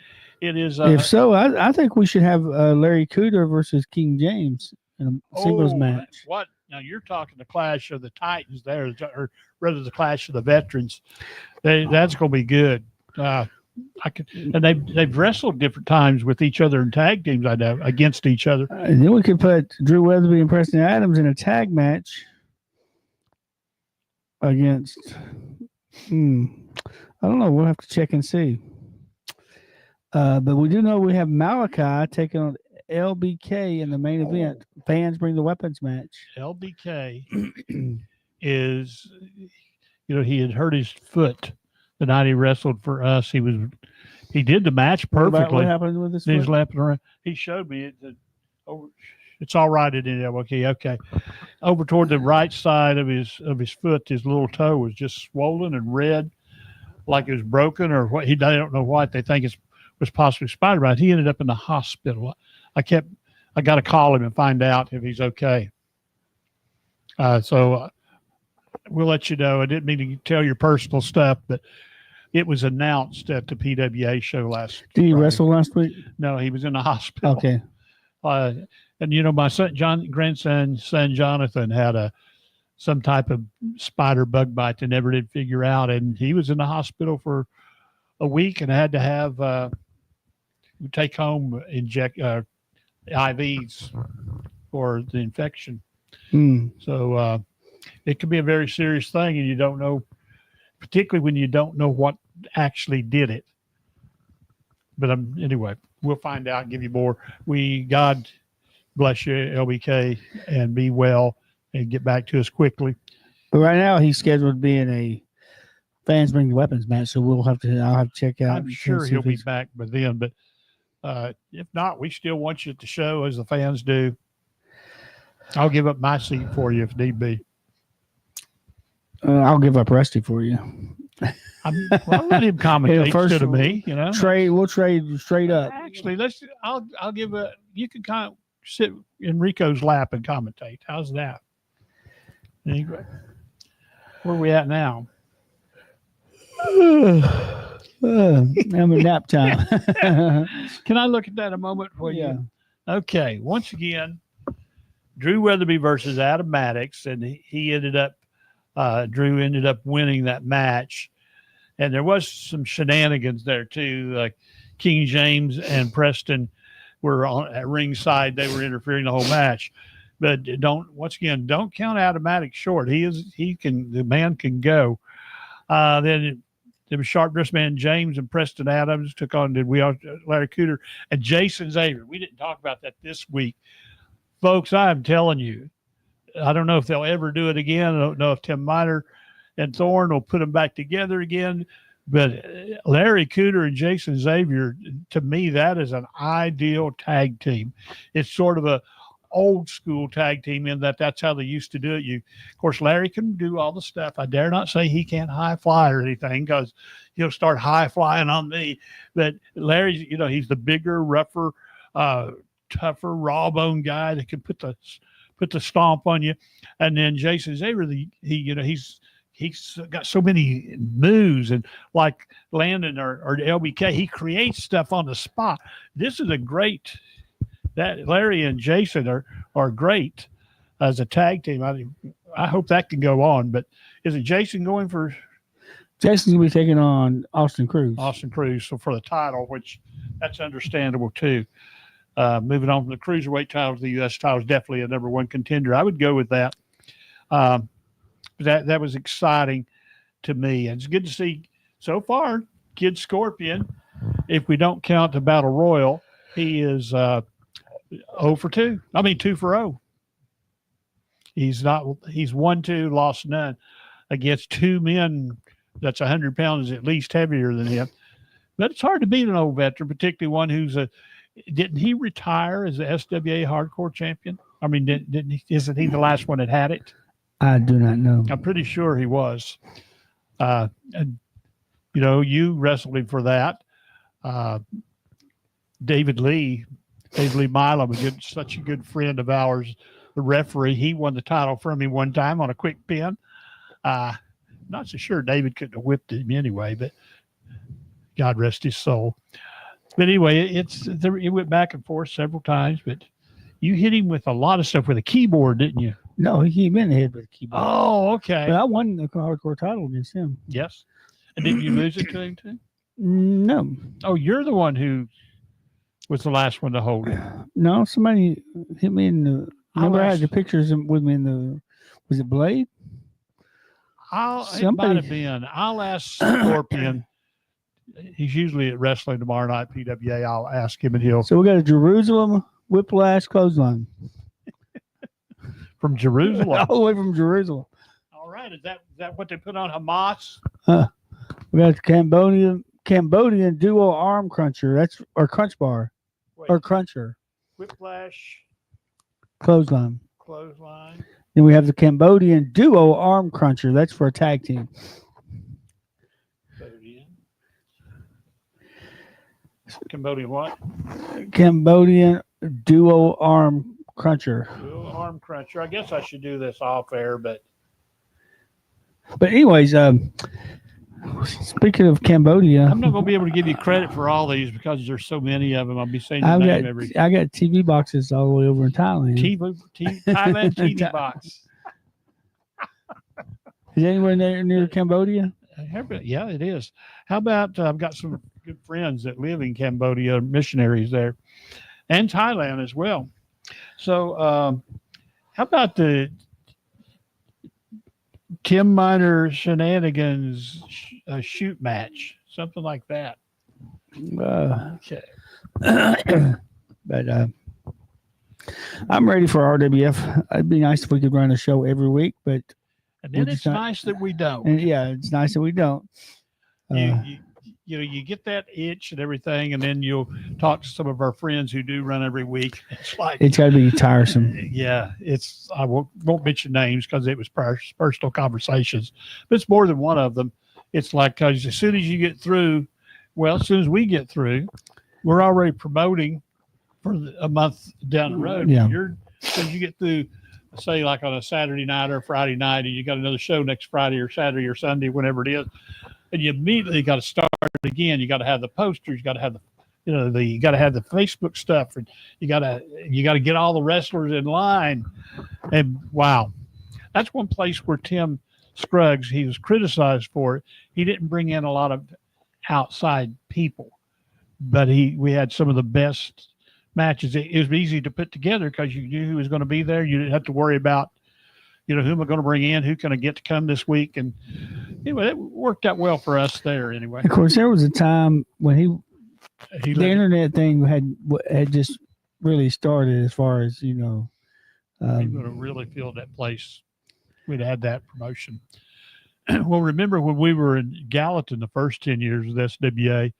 It is. If so, I think we should have Larry Cooter versus King James in a singles match. What? Now you're talking the clash of the Titans there, or rather the clash of the veterans. That's going to be good. And they've wrestled different times with each other in tag teams. I know against each other. And then we could put Drew Weatherby and Preston Adams in a tag match against. I don't know. We'll have to check and see. But we do know we have Malachi taking on LBK in the main event. Fans bring the weapons match. LBK is, he had hurt his foot the night he wrestled for us. He did the match perfectly. What happened with his foot? He's lapping around. He showed me it. It's all right. It didn't. Okay. Over toward the right side of his foot, his little toe was just swollen and red, like it was broken or what. They don't know what they think it was possibly spider bite. He ended up in the hospital. I got to call him and find out if he's okay. So we'll let you know. I didn't mean to tell your personal stuff, but it was announced at the PWA show last. Did he wrestle last week? No, he was in the hospital. Okay. And my grandson Jonathan had some type of spider bug bite they never did figure out. And he was in the hospital for a week and had to have take home IVs for the infection. So it could be a very serious thing, and you don't know, particularly when you don't know what actually did it. But anyway, we'll find out, give you more. God bless you, LBK, and be well and get back to us quickly. But right now he's scheduled to be in a fans bring weapons match, so I'll have to check out. I'm sure he'll be back by then, but if not, we still want you at the show as the fans do. I'll give up my seat for you if need be. I'll give up Rusty for you. I'll let him commentate instead of me. We'll trade straight up. Actually, I'll give you can sit in Rico's lap and commentate. How's that? Anyway, where are we at now? I'm a nap time. Can I look at that a moment for you? Yeah. Okay. Once again, Drew Weatherby versus Adam Maddox, and he ended up. Drew ended up winning that match, and there was some shenanigans there too. Like King James and Preston were at ringside; they were interfering the whole match. But don't count Adam Maddox short. The man can go. Then there was sharp dressed man James and Preston Adams took on Larry Cooter and Jason Xavier. We didn't talk about that this week, folks. I'm telling you. I don't know if they'll ever do it again. I don't know if Tim Miner and Thorne will put them back together again. But Larry Cooter and Jason Xavier, to me, that is an ideal tag team. It's sort of a old school tag team in that's how they used to do it. Of course, Larry can do all the stuff. I dare not say he can't high fly or anything because he'll start high flying on me. But Larry's, he's the bigger, rougher, tougher, raw bone guy that can put the stomp on you. And then Jason Xavier, he's got so many moves, and like Landon or LBK, he creates stuff on the spot. This is that Larry and Jason are great as a tag team. I hope that can go on. But is it Jason going for? Jason's gonna be taking on Austin Cruz. So for the title, which that's understandable too. Moving on from the cruiserweight title to the U.S. title is definitely a number one contender. I would go with that. That was exciting to me. And it's good to see so far Kid Scorpion, if we don't count the Battle Royal, he is 0 for 2. I mean 2 for 0. He's 1-2, lost none against two men that's 100 pounds at least heavier than him. But it's hard to beat an old veteran, particularly one who's didn't he retire as the SWA hardcore champion? I mean, isn't he the last one that had it? I do not know. I'm pretty sure he was. And, you wrestled him for that. David Lee Milam, such a good friend of ours, the referee, he won the title from me one time on a quick pin. Not so sure David couldn't have whipped him anyway, but God rest his soul. But anyway, it went back and forth several times, but you hit him with a lot of stuff with a keyboard, didn't you? No, he came in the head with a keyboard. Oh, okay. But I won the hardcore title against him. Yes. And did you lose it to him too? No. Oh, you're the one who was the last one to hold it. No, somebody hit me in the. Remember, I had the pictures with me in the. Was it Blade? It might have been. I'll ask Scorpion. He's usually at Wrestling Tomorrow Night, PWA. I'll ask him, and he'll. So we got a Jerusalem Whiplash clothesline. From Jerusalem? All the way from Jerusalem. All right. Is that what they put on Hamas? We got the Cambodian duo arm cruncher. Or crunch bar. Or cruncher. Whiplash. Clothesline. Then we have the Cambodian duo arm cruncher. That's for a tag team. Cambodian what? Cambodian duo arm cruncher. Duo arm cruncher. I guess I should do this off air, but anyways, speaking of Cambodia, I'm not going to be able to give you credit for all these because there's so many of them. I'll be saying your name every. I got TV boxes all the way over in Thailand. Thailand TV box. Is anywhere near Cambodia? Yeah, it is. How about I've got some good friends that live in Cambodia, missionaries there, and Thailand as well. So, how about the Tim Miner shenanigans shoot match, something like that? Okay. But I'm ready for RWF. It'd be nice if we could run a show every week, but And then it's nice that we don't. and yeah, it's nice that we don't. You get that itch and everything, and then you'll talk to some of our friends who do run every week. It's like It's got to be tiresome. yeah, I won't mention names because it was personal conversations, but it's more than one of them. It's like because as soon as you get through, as soon as we get through, we're already promoting for a month down the road. Yeah. As soon as you get through, say like on a Saturday night or a Friday night, and you got another show next Friday or Saturday or Sunday, whenever it is, and you immediately got to start again. You got to have the posters, you got to have you got to have the Facebook stuff, and you got to get all the wrestlers in line. And wow, that's one place where Tim Scruggs, he was criticized for it. He didn't bring in a lot of outside people, but we had some of the best matches. It was easy to put together because you knew who was going to be there. You didn't have to worry about, who am I going to bring in? Who can I get to come this week? And anyway, it worked out well for us there anyway. Of course, there was a time when the internet thing had just really started as far as, he would have really filled that place. We'd had that promotion. Well, remember when we were in Gallatin the first 10 years of SWA,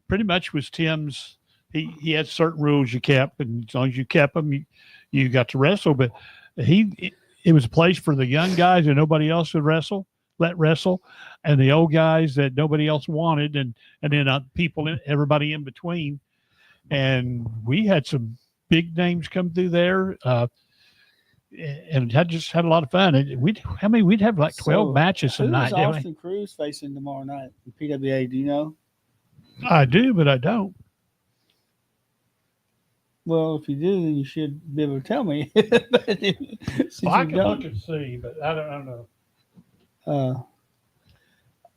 pretty much was Tim's. He had certain rules you kept, and as long as you kept them, you got to wrestle. But it was a place for the young guys that nobody else would let wrestle, and the old guys that nobody else wanted, and then everybody in between. And we had some big names come through there, and just had a lot of fun. And we'd have like 12 matches a night. Who's Austin Cruz facing tomorrow night in PWA? Do you know? I do, but I don't. Well, if you do, then you should be able to tell me. I can look and see, but I don't know.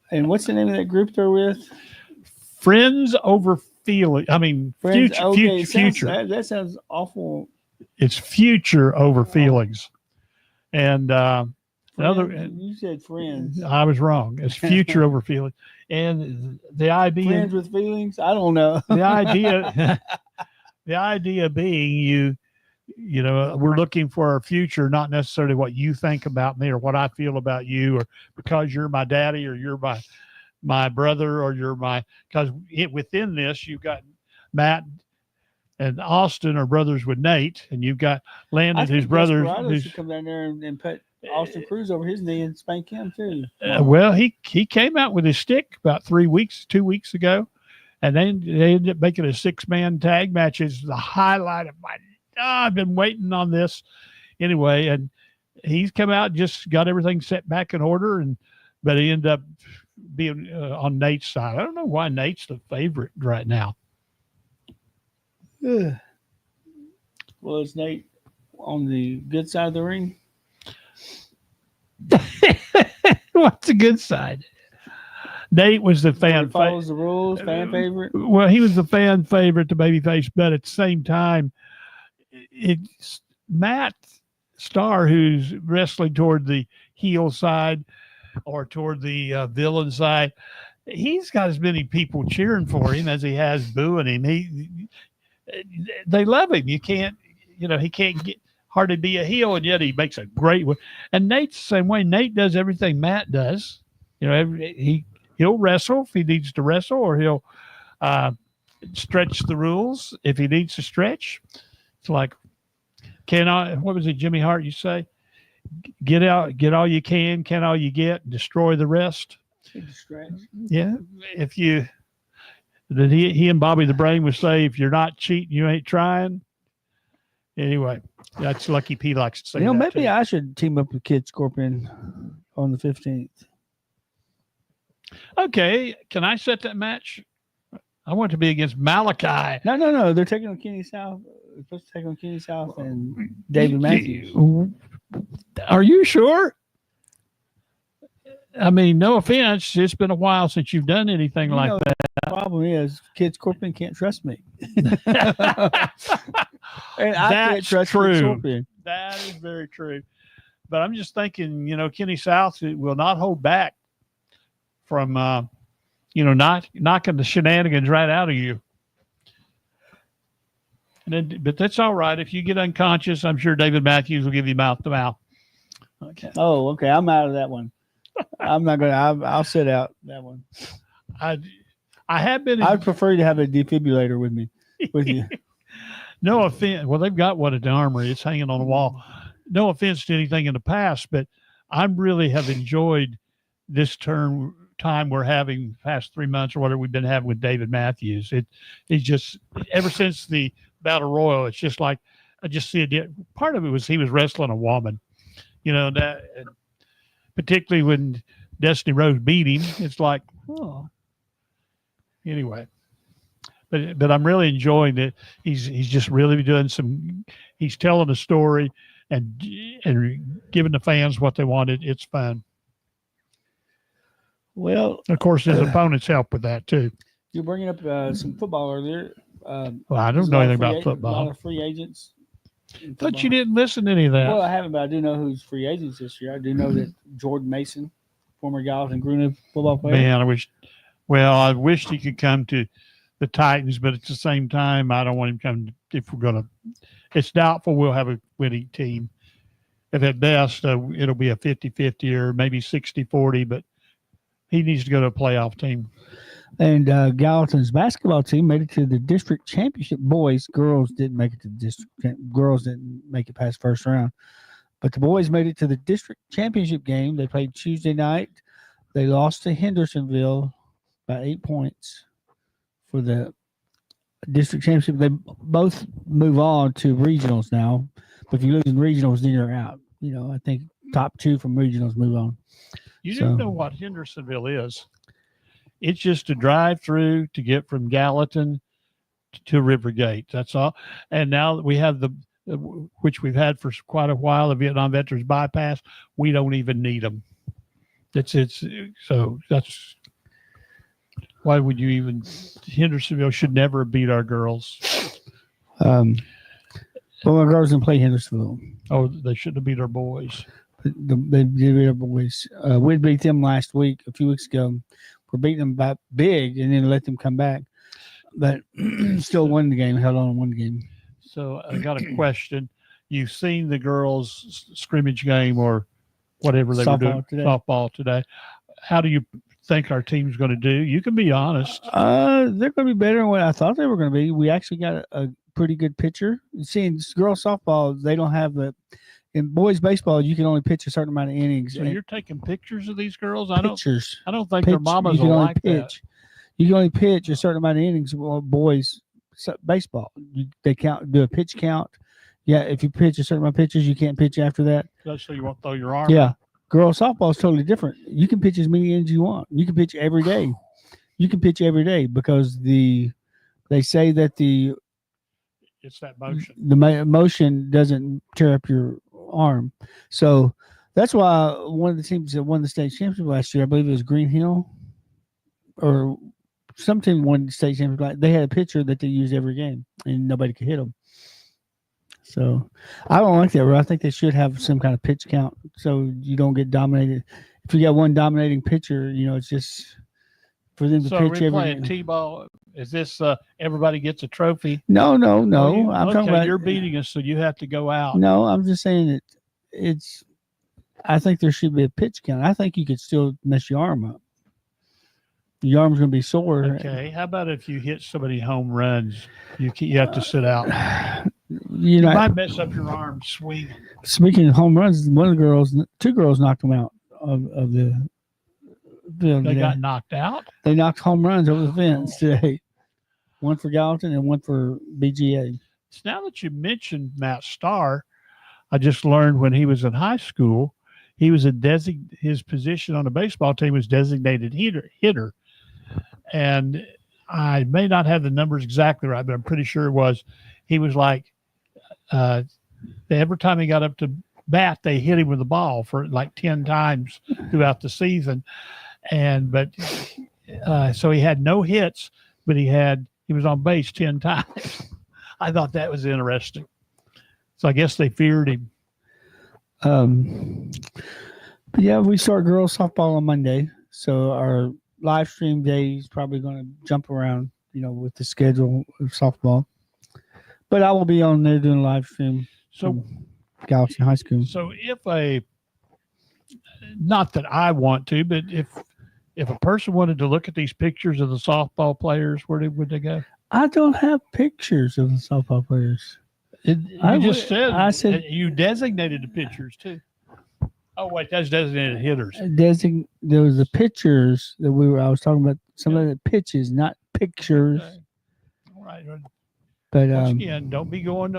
And what's the name of that group they're with? Friends over feeling. I mean, Friends, future. That sounds awful. It's future over feelings. And you said friends. I was wrong. It's future over feelings. And the idea. Friends with feelings? I don't know. The idea being we're looking for our future, not necessarily what you think about me or what I feel about you, or because you're my daddy or you're my brother or because within this, you've got Matt and Austin are brothers with Nate, and you've got Landon, whose brother should come down there and put Austin Cruz over his knee and spank him too. He came out with his stick about 2 weeks ago. And then they ended up making a 6-man tag match. Is the highlight of I've been waiting on this anyway. And he's come out and just got everything set back in order. But he ended up being on Nate's side. I don't know why Nate's the favorite right now. Well, is Nate on the good side of the ring? What's the good side? Nate was the fan follows the rules, fan favorite. Well, he was the fan favorite, the babyface, but at the same time, it's Matt Starr who's wrestling toward the heel side or toward the villain side. He's got as many people cheering for him as he has booing him. They love him. You can't, he can't hardly be a heel, and yet he makes a great one. And Nate's the same way. Nate does everything Matt does. He'll wrestle if he needs to wrestle, or he'll stretch the rules if he needs to stretch. It's like, what was it, Jimmy Hart, you say? Get all you can all you get, and destroy the rest. Yeah. If he and Bobby the Brain would say, if you're not cheating, you ain't trying. Anyway, that's Lucky P likes to say that. Maybe too. I should team up with Kid Scorpion on the 15th. Okay, can I set that match? I want to be against Malachi. No. They're taking on Kenny South. They're supposed to take on Kenny South and David Matthews. Are you sure? I mean, no offense, it's been a while since you've done anything You like know, that. The problem is, Kid Scorpion can't trust me. And I can't That's trust Kid true. Scorpion. That is very true. But I'm just thinking, Kenny South will not hold back from, not knocking the shenanigans right out of you. But that's all right. If you get unconscious, I'm sure David Matthews will give you mouth to mouth. Okay. Oh, okay. I'm out of that one. I'm not gonna. I'll sit out that one. I have been. I'd prefer to have a defibrillator with me, with you. No offense. Well, they've got one at the armory. It's hanging on the wall. No offense to anything in the past, but I really have enjoyed this time we're having the past 3 months or whatever we've been having with David Matthews. It's just ever since the Battle Royal, it's just like I just see it. Part of it was he was wrestling a woman, that particularly when Destiny Rose beat him. It's like, oh, anyway. But I'm really enjoying it. He's just really doing he's telling a story and giving the fans what they wanted. It's fun. Well, of course, his opponents help with that too. You're bringing up some football earlier. Well, I don't know anything about football. A lot of free agents. But you didn't listen to any of that. Well, I haven't, but I do know who's free agents this year. I do know that Jordan Mason, former Gallatin Gruner football player. Man, I wished he could come to the Titans, but at the same time, I don't want him to come. If we're going to, it's doubtful we'll have a winning team. If at best, it'll be a 50-50 or maybe 60-40, but he needs to go to a playoff team. And Gallatin's basketball team made it to the district championship. Girls didn't make it to the district. Girls didn't make it past first round. But the boys made it to the district championship game. They played Tuesday night. They lost to Hendersonville by 8 points for the district championship. They both move on to regionals now. But if you lose in regionals, then you're out. I think top 2 from regionals move on. You do know what Hendersonville is. It's just a drive through to get from Gallatin to Rivergate. That's all. And now that we have which we've had for quite a while, the Vietnam Veterans Bypass, we don't even need them. So that's why would you even? Hendersonville should never beat our girls. Well, our girls didn't play Hendersonville. Oh, they shouldn't have beat our boys. They did beat our boys. We beat them last week, a few weeks ago. We're beating them by big and then let them come back. But still won the game, held on and won the game. So I got a question. You've seen the girls' scrimmage game or whatever they were doing, softball today. How do you think our team's going to do? You can be honest. They're going to be better than what I thought they were going to be. We actually got a pretty good pitcher. Seeing girls softball, they don't have in boys baseball, you can only pitch a certain amount of innings. So you're taking pictures of these girls? I don't think their mamas will like that. You can only pitch a certain amount of innings. Well, boys baseball, they do a pitch count. Yeah, if you pitch a certain amount of pitches, you can't pitch after that. So you won't throw your arm. Yeah, girls softball is totally different. You can pitch as many innings you want. You can pitch every day. Because they say that it's that motion. The motion doesn't tear up your arm. So that's why one of the teams that won the state championship last year, I believe it was Green Hill, or some team won the state championship. They had a pitcher that they used every game, and nobody could hit them. So I don't like that. I think they should have some kind of pitch count so you don't get dominated. If you got one dominating pitcher, it's just for them to pitch every. So we're playing T-ball. Is this everybody gets a trophy? No. Oh, I'm talking about you're beating us, so you have to go out. No, I'm just saying that it's. I think there should be a pitch count. I think you could still mess your arm up. Your arm's going to be sore. Okay. How about if you hit somebody home runs? You have to sit out. You might mess up your arm swinging. Speaking of home runs, two girls knocked them out of the field. They got knocked out? They knocked home runs over the fence today. One for Gallatin and one for BGA. So now that you mentioned Matt Starr, I just learned when he was in high school, he was his position on the baseball team was designated hitter. And I may not have the numbers exactly right, but I'm pretty sure it was. He was like, every time he got up to bat they hit him with the ball for like 10 times throughout the season. So he had no hits, but he was on base 10 times. I thought that was interesting. So I guess they feared him. But yeah, we start girls softball on Monday, so our live stream day is probably going to jump around, with the schedule of softball. But I will be on there doing a live stream. So Galaxy High School. So not that I want to, but if a person wanted to look at these pictures of the softball players, would they go? I don't have pictures of the softball players. I said you designated the pictures too. Oh wait, that's designated hitters. There was the pictures that I was talking about. Some of the pitches, not pictures. Okay. All right. But once again, don't be going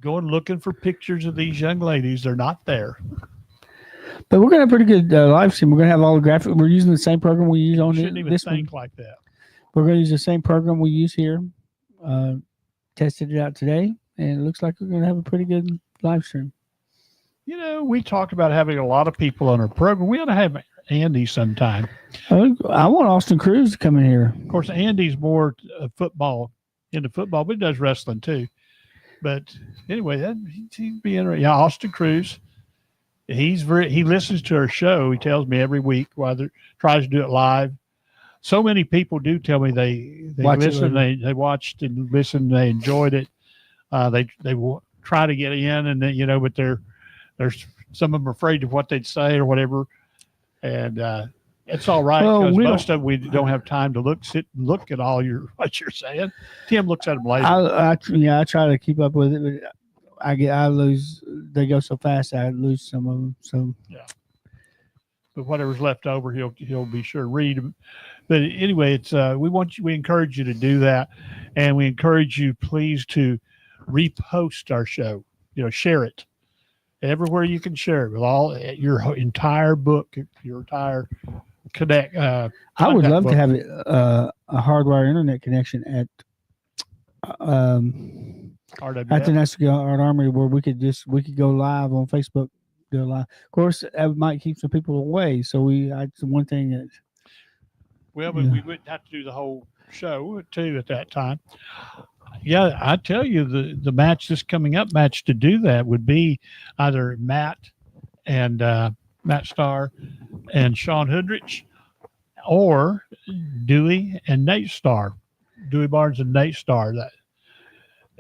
looking for pictures of these young ladies. They're not there. But we're gonna have a pretty good live stream. We're gonna have all the graphics. We're using the same program we use on Shouldn't even this think one. like that. We're gonna use the same program we use here. Tested it out today, and it looks like we're gonna have a pretty good live stream. We talked about having a lot of people on our program. We ought to have Andy sometime. I want Austin Cruz to come in here. Of course, Andy's more into football, but he does wrestling too. But anyway, he'd be interesting. Yeah, Austin Cruz. He listens to our show. He tells me every week tries to do it live. So many people do tell me they listen, they watched and listened, they enjoyed it. They try to get in, and then but there's some of them are afraid of what they'd say or whatever, and it's all right because most of them we don't have time to sit and look at what you're saying. Tim looks at them later. I try to keep up with it, but I lose. They go so fast, I lose some of them. So yeah. But whatever's left over, he'll be sure to read them. But anyway, it's we encourage you to do that, and we encourage you please to repost our show. Share it everywhere you can share it with all your entire book, your entire connect. I would love to have a hardwire internet connection at the National Guard Armory where we could go live on Facebook. Do a live. Of course, that might keep some people away. So it's one thing that. Well, but we wouldn't have to do the whole show too at that time. Yeah, I tell you, the match to do that would be either Matt Starr and Sean Hoodrich, or Dewey and Nate Starr, Dewey Barnes and Nate Starr.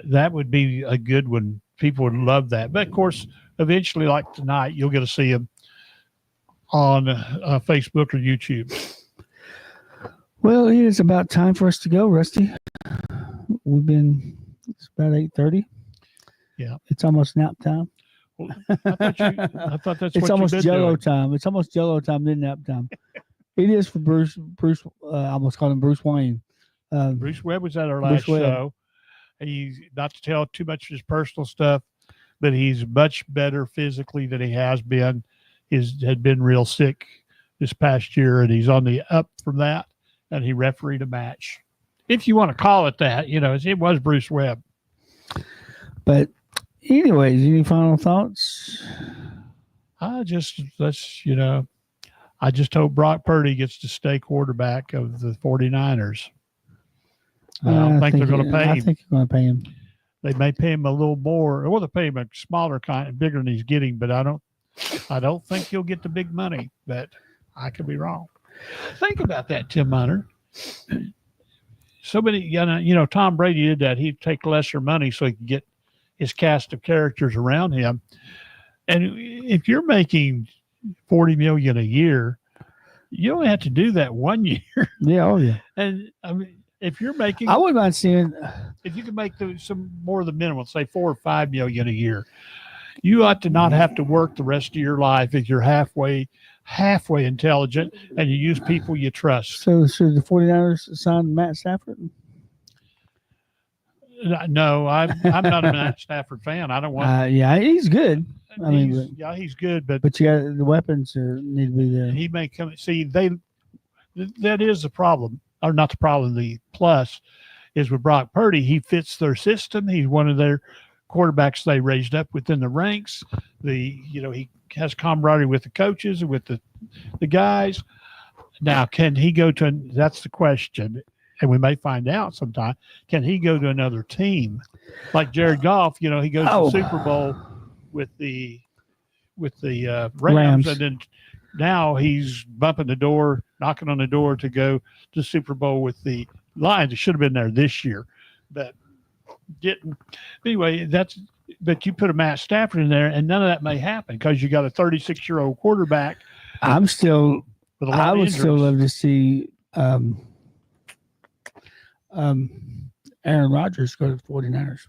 That would be a good one. People would love that. But of course, eventually, like tonight, you'll get to see them on Facebook or YouTube. Well, it is about time for us to go, Rusty. It's about 8:30. Yeah. It's almost nap time. Well, I thought that's it's what almost you've been Jello doing. time. It's almost Jello time, then nap time. It is for Bruce. I almost called him Bruce Wayne. Bruce Webb was at our last show. He's not to tell too much of his personal stuff, but he's much better physically than he has been. Had been real sick this past year, and he's on the up from that. And he refereed a match, if you want to call it that. It was Bruce Webb. But anyways, any final thoughts? I just hope Brock Purdy gets to stay quarterback of the 49ers. I don't think they're going to pay him. I think they're going to pay him. They may pay him a little more, or they pay him a smaller kind, bigger than he's getting. But I don't think he'll get the big money. But I could be wrong. Think about that, Tim Miner. So many, Tom Brady did that. He'd take lesser money so he could get his cast of characters around him. And if you're making $40 million a year, you only have to do that 1 year. Yeah, oh yeah. And I mean, if you're making, I wouldn't mind seeing. If you can make some more of the minimum, say $4 or $5 million a year, you ought to not have to work the rest of your life if you're halfway intelligent and you use people you trust. So should the 49ers sign Matt Stafford? No, I'm not a Matt Stafford fan. I don't want. Yeah, he's good. He's good, but you got the weapons need to be there. He may come. See, that is the problem, or not the problem. The plus is with Brock Purdy. He fits their system. He's one of their quarterbacks they raised up within the ranks. He has camaraderie with the coaches and with the guys. Now, can he go to? That's the question, and we may find out sometime. Can he go to another team, like Jared Goff? He goes to the Super Bowl with the Rams, and then now he's knocking on the door to go to Super Bowl with the Lions. He should have been there this year, but didn't. Anyway, but you put a Matt Stafford in there, and none of that may happen because you got a 36-year-old quarterback. I would still love to see Aaron Rodgers go to the 49ers,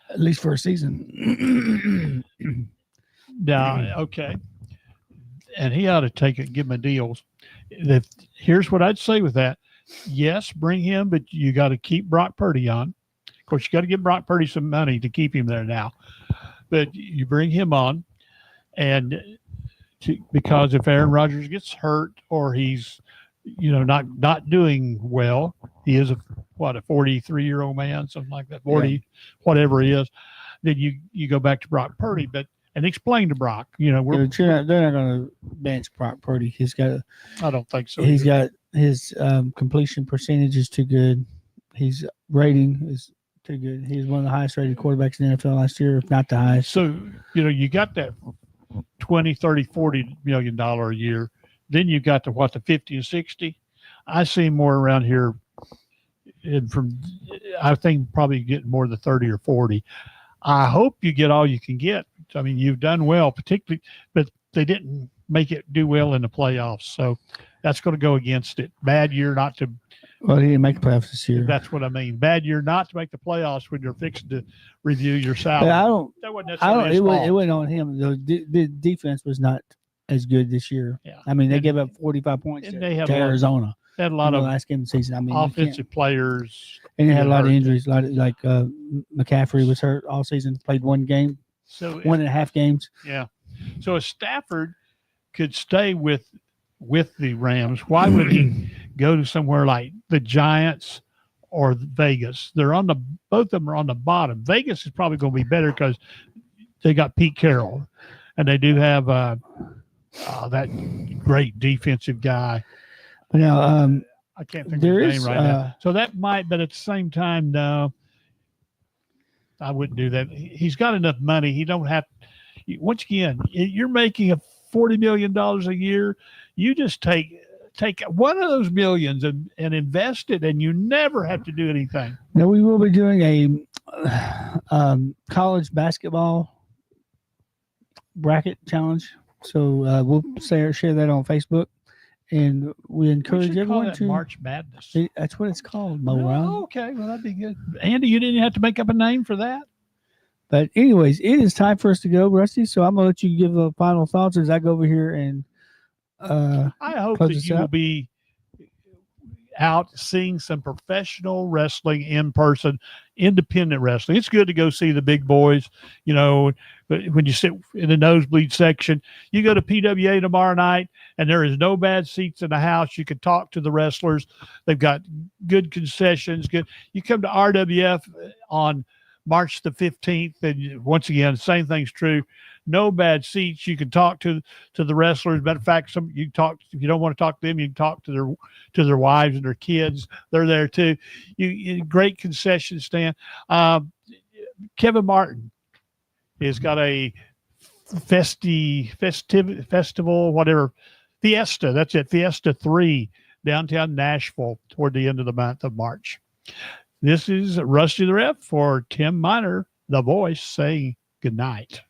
at least for a season. Yeah, okay. And he ought to give him a deal. Here's what I'd say with that. Yes, bring him, but you got to keep Brock Purdy on. Of course, you got to give Brock Purdy some money to keep him there now. But you bring him on, because if Aaron Rodgers gets hurt or he's, not doing well, he is a 43-year-old man, something like that, 40, whatever he is. Then you go back to Brock Purdy, and explain to Brock, they're not going to bench Brock Purdy. I don't think so. He's got his completion percentage is too good. His rating is too good. He's one of the highest rated quarterbacks in the NFL last year, if not the highest. So, you got that 20, 30, $40 million a year. Then you got the 50 and 60. I see more around here. I think probably getting more than 30 or 40. I hope you get all you can get. I mean, you've done well, particularly, but they didn't make it do well in the playoffs. So that's going to go against it. Bad year not to. Well, he didn't make the playoffs this year. That's what I mean. Bad year not to make the playoffs when you're fixing to review your salary. That wasn't necessarily his fault. It wasn't on him. The defense was not as good this year. Yeah. I mean, they gave up 45 points to Arizona. They had a lot of the last game of the season. I mean, offensive players. And they had a lot of injuries. Like McCaffrey was hurt all season, played one game, 1.5 games. Yeah. So if Stafford could stay with the Rams, why would he go to somewhere like the Giants or Vegas? Both of them are on the bottom. Vegas is probably going to be better because they got Pete Carroll, and they do have that great defensive guy. Now, I can't think of his name right now. So that might, but at the same time, no, I wouldn't do that. He's got enough money. He don't have. Once again, you're making $40 million a year. You just take one of those millions and invest it, and you never have to do anything. Now we will be doing a college basketball bracket challenge. So we'll share that on Facebook. And we encourage everyone to March Madness. That's what it's called, Mo Ryan. Oh, okay, well that'd be good. Andy, you didn't have to make up a name for that. But anyways, it is time for us to go, Rusty. So I'm gonna let you give the final thoughts as I go over here and. I hope that you will be out seeing some professional wrestling in person, independent wrestling. It's good to go see the big boys, but when you sit in the nosebleed section, you go to PWA tomorrow night and there is no bad seats in the house. You can talk to the wrestlers. They've got good concessions. Good. You come to RWF on March the 15th. And once again, the same thing's true. No bad seats. You can talk to the wrestlers. Matter of fact, you can talk if you don't want to talk to them. You can talk to their wives and their kids. They're there too. Great concession stand. Kevin Martin has got a festival, whatever, Fiesta. That's it, Fiesta 3, downtown Nashville, toward the end of the month of March. This is Rusty the Ref for Tim Miner, the voice, saying good night.